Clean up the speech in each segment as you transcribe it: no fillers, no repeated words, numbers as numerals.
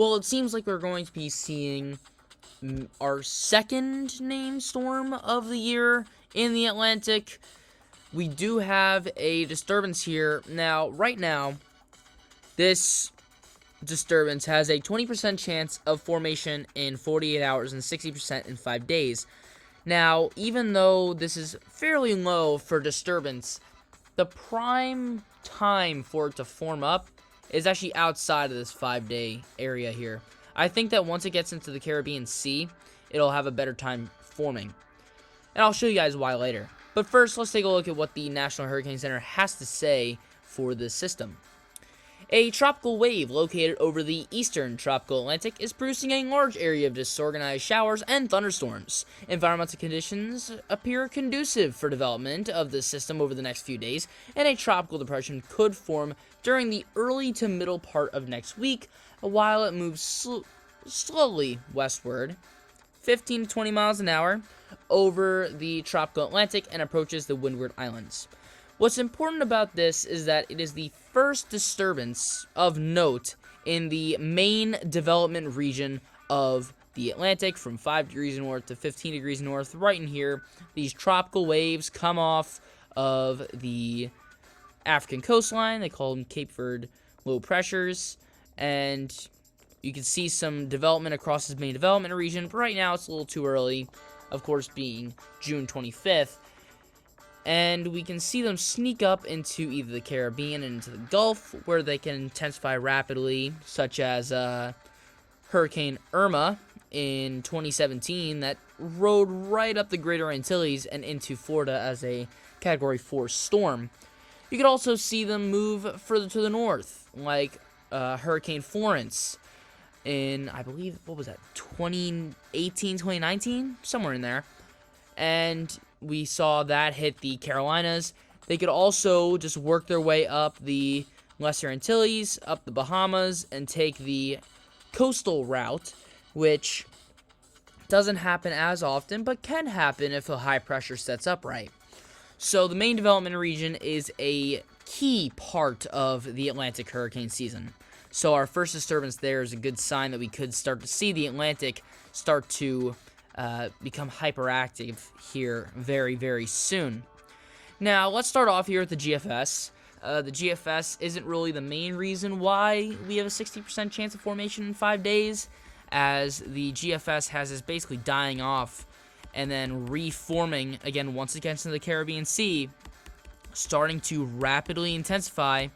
Well, it seems like we're going to be seeing our second named storm of the year in the Atlantic. We do have a disturbance here. Now, right now, this disturbance has a 20% chance of formation in 48 hours and 60% in 5 days. Now, even though this is fairly low for disturbance, the prime time for it to form up is actually outside of this 5-day area here. I think that once it gets into the Caribbean Sea, it'll have a better time forming. And I'll show you guys why later. But first, let's take a look at what the National Hurricane Center has to say for this system. A tropical wave located over the eastern tropical Atlantic is producing a large area of disorganized showers and thunderstorms. Environmental conditions appear conducive for development of this system over the next few days, and a tropical depression could form during the early to middle part of next week, while it moves slowly westward, 15 to 20 miles an hour, over the tropical Atlantic and approaches the Windward Islands. What's important about this is that it is the first disturbance of note in the main development region of the Atlantic, from 5 degrees north to 15 degrees north. Right in here, these tropical waves come off of the African coastline. They call them Cape Verde low pressures, and you can see some development across this main development region, but right now it's a little too early, of course being June 25th. And we can see them sneak up into either the Caribbean and into the Gulf, where they can intensify rapidly, such as Hurricane Irma in 2017 that rode right up the Greater Antilles and into Florida as a Category 4 storm. You could also see them move further to the north, like Hurricane Florence in, I believe, what was that, 2018, 2019? Somewhere in there. And we saw that hit the Carolinas. They could also just work their way up the Lesser Antilles, up the Bahamas, and take the coastal route, which doesn't happen as often, but can happen if a high pressure sets up right. So the main development region is a key part of the Atlantic hurricane season. So our first disturbance there is a good sign that we could start to see the Atlantic start to become hyperactive here very, very soon. Now, let's start off here with the GFS. The GFS isn't really the main reason why we have a 60% chance of formation in 5 days, as the GFS has is basically dying off and then reforming again once it gets into the Caribbean Sea, starting to rapidly intensify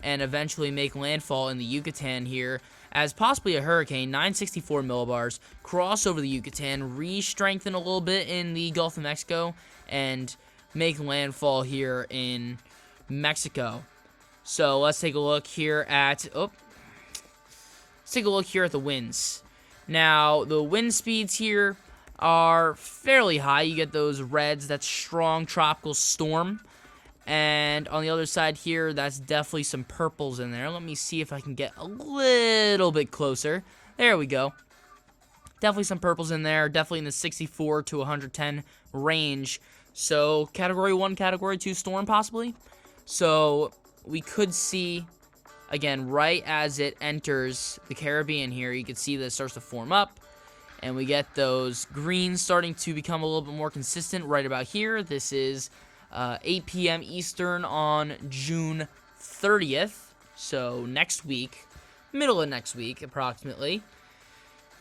and eventually make landfall in the Yucatan here as possibly a hurricane. 964 millibars, cross over the Yucatan, re-strengthen a little bit in the Gulf of Mexico, and make landfall here in Mexico. So let's take a look here at the winds. Now, the wind speeds here are fairly high. You get those reds, that's strong tropical storm. And on the other side here, that's definitely some purples in there. Let me see if I can get a little bit closer. There we go. Definitely some purples in there. Definitely in the 64 to 110 range. So, Category 1, Category 2 storm, possibly. So, we could see, again, right as it enters the Caribbean here, you can see that it starts to form up. And we get those greens starting to become a little bit more consistent right about here. This is 8 p.m. Eastern on June 30th, so next week, middle of next week approximately,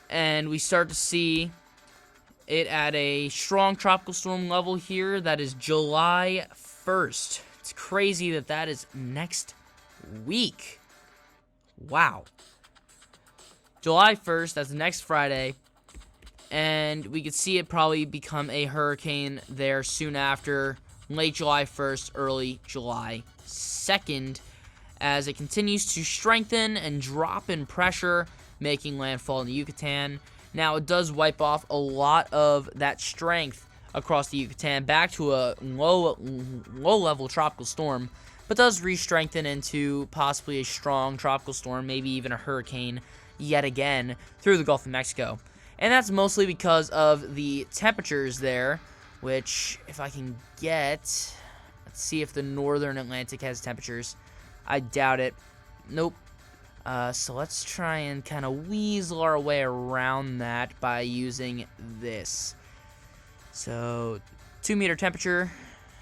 and we start to see it at a strong tropical storm level here. That is July 1st. It's crazy that that is next week. Wow. July 1st, that's next Friday. And we could see it probably become a hurricane there soon after, late July 1st, early July 2nd, as it continues to strengthen and drop in pressure, making landfall in the Yucatan. Now, it does wipe off a lot of that strength across the Yucatan back to a low-level tropical storm, but does re-strengthen into possibly a strong tropical storm, maybe even a hurricane yet again through the Gulf of Mexico. And that's mostly because of the temperatures there, which, if I can get, let's see if the northern Atlantic has temperatures. I doubt it. Nope. So let's try and kind of weasel our way around that by using this. So 2-meter temperature.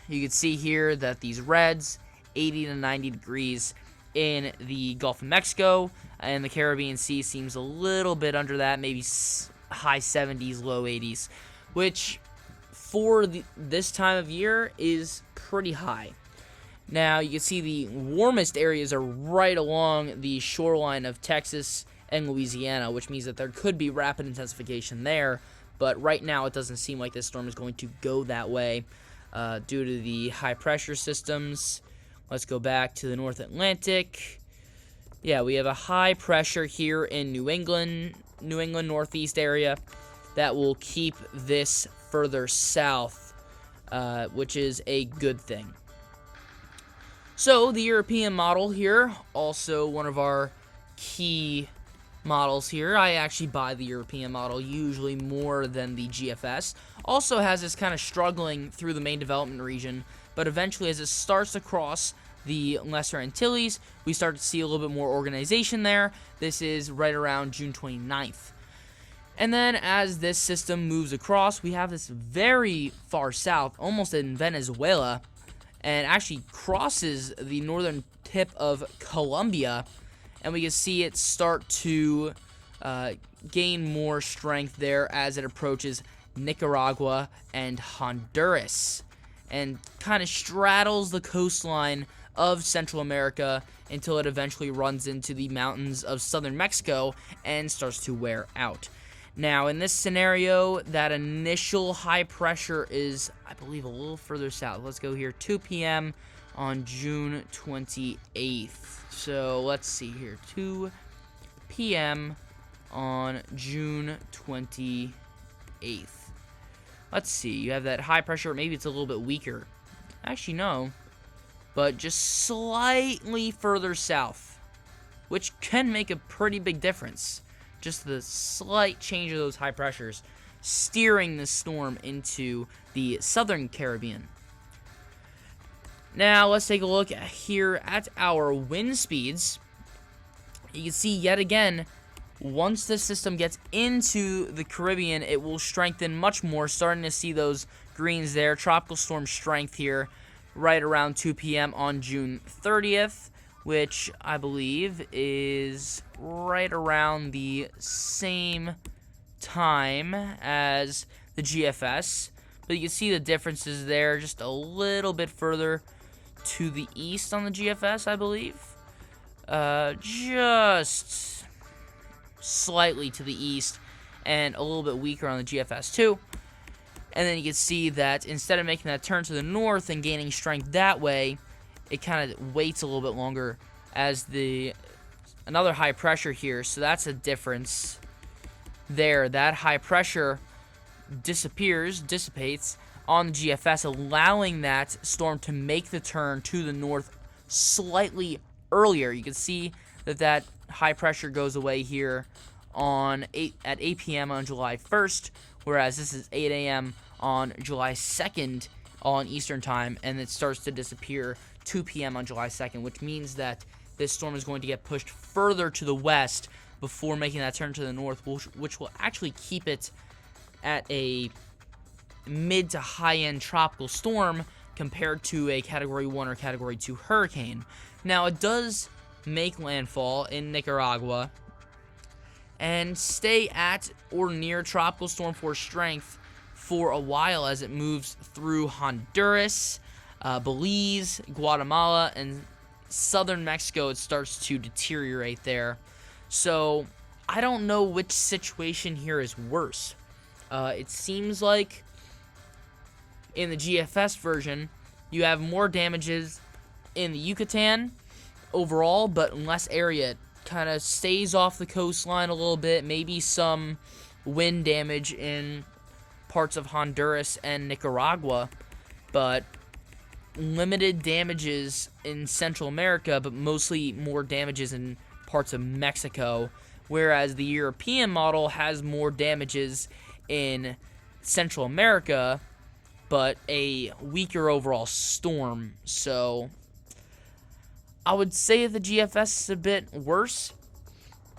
You can see here that these reds, 80 to 90 degrees in the Gulf of Mexico, and the Caribbean Sea seems a little bit under that, maybe high 70s, low 80s, which for this time of year is pretty high. Now, you can see the warmest areas are right along the shoreline of Texas and Louisiana, which means that there could be rapid intensification there, but right now it doesn't seem like this storm is going to go that way due to the high pressure systems. Let's go back to the North Atlantic. Yeah, we have a high pressure here in New England Northeast area that will keep this further south, which is a good thing. So, the European model here, also one of our key models here. I actually buy the European model usually more than the GFS. Also has this kind of struggling through the main development region, but eventually as it starts to cross the Lesser Antilles, we start to see a little bit more organization there. This is right around June 29th. And then as this system moves across, we have this very far south, almost in Venezuela, and actually crosses the northern tip of Colombia, and we can see it start to gain more strength there as it approaches Nicaragua and Honduras, and kind of straddles the coastline of Central America until it eventually runs into the mountains of southern Mexico and starts to wear out. Now, in this scenario, that initial high pressure is, I believe, a little further south. Let's go here, 2 p.m. on June 28th. So, let's see here, 2 p.m. on June 28th. Let's see, you have that high pressure, maybe it's a little bit weaker. Actually, no, but just slightly further south, which can make a pretty big difference. Just the slight change of those high pressures steering the storm into the southern Caribbean. Now, let's take a look here at our wind speeds. You can see yet again, once the system gets into the Caribbean, it will strengthen much more. Starting to see those greens there. Tropical storm strength here right around 2 p.m. on June 30th. Which I believe is right around the same time as the GFS. But you can see the differences there, just a little bit further to the east on the GFS, I believe. Just slightly to the east, and a little bit weaker on the GFS too. And then you can see that instead of making that turn to the north and gaining strength that way, it kind of waits a little bit longer as another high pressure here. So that's a difference there. That high pressure dissipates on the GFS, allowing that storm to make the turn to the north slightly earlier. You can see that high pressure goes away here at 8 p.m. on July 1st, whereas this is 8 a.m. on July 2nd on Eastern Time, and it starts to disappear 2 p.m. on July 2nd, which means that this storm is going to get pushed further to the west before making that turn to the north, which will actually keep it at a mid to high-end tropical storm compared to a Category 1 or Category 2 hurricane. Now, it does make landfall in Nicaragua and stay at or near tropical storm force strength for a while as it moves through Honduras, Belize, Guatemala, and southern Mexico. It starts to deteriorate there. So I don't know which situation here is worse. It seems like in the GFS version, you have more damages in the Yucatan overall, but in less area. It kind of stays off the coastline a little bit, maybe some wind damage in parts of Honduras and Nicaragua, but limited damages in Central America, but mostly more damages in parts of Mexico, whereas the European model has more damages in Central America, but a weaker overall storm. So I would say the GFS is a bit worse,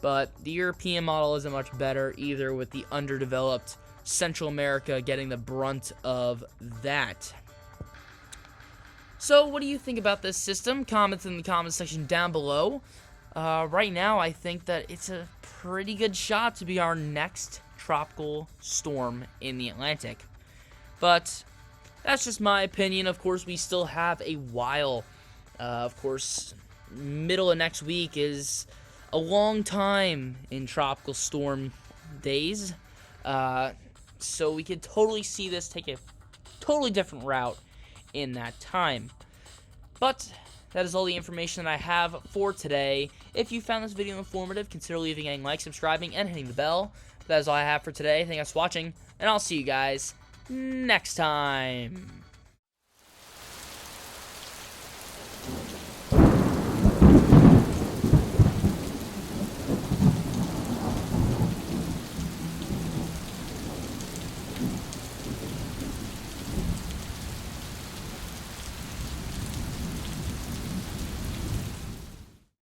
but the European model isn't much better either, with the underdeveloped Central America getting the brunt of that. So what do you think about this system? Comments in the comment section down below. Right now, I think that it's a pretty good shot to be our next tropical storm in the Atlantic. But that's just my opinion. Of course, we still have a while. Of course, middle of next week is a long time in tropical storm days. So we could totally see this take a totally different route in that time. But that is all the information that I have for today. If you found this video informative, consider leaving a like, subscribing, and hitting the bell. That is all I have for today. Thank you guys for watching, and I'll see you guys next time.